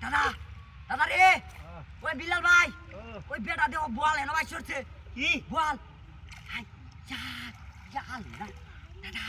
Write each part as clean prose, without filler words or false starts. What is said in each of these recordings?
দাদা দাদা রে ওই বিলাল ভাই ওই বেটা দেও বল এনো ভাই সরছে কি বল হাই যা যা আল্লাহ দাদা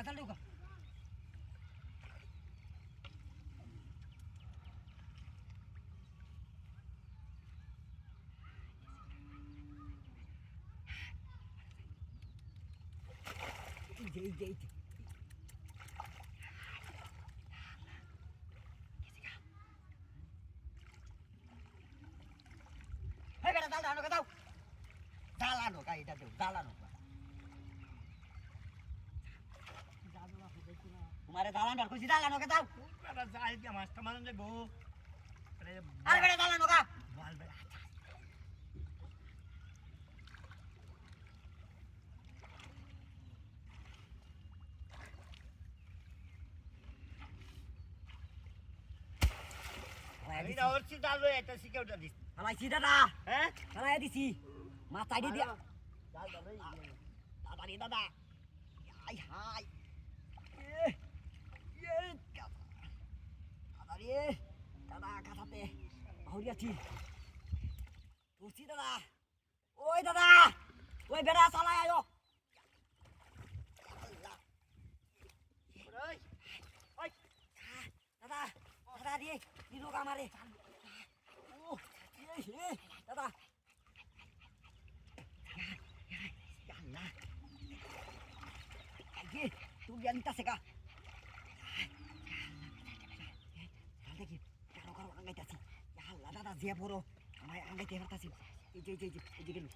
Taluga. Ide. Hei, beda dalano ka daw. Dalano ka ida daw, dalano ka. तुम्हारे दालान और कुछ दालान होगा ताऊ बेटा जाए क्या मास्टर मान ले बो अरे बेटा दालान होगा बाल बेटा ini और सी डाल लो ऐसे सी क्या उड़ा दी हमारी सीधा था हैं चला ये दी सी माँ साइड दिया डाल दो दादा दादा हाय हाय দাদা কাটাতে হরিয়া ছি তুসি দাদা ওই দাদা ওই বেড়া চালাই আয়ো ওই ওই দাদা দাদা দিয়ে নিরোগ আমারে ও দাদা আল্লাহ আগে তুই জানিতা সেকা anggaitasi ya Allah dadah dia boro amai anggait hartasi ije gelu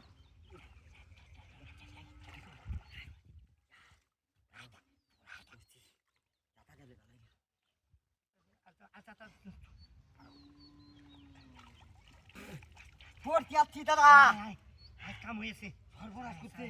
Forti dadah kamu isi সর্বনাশ করতে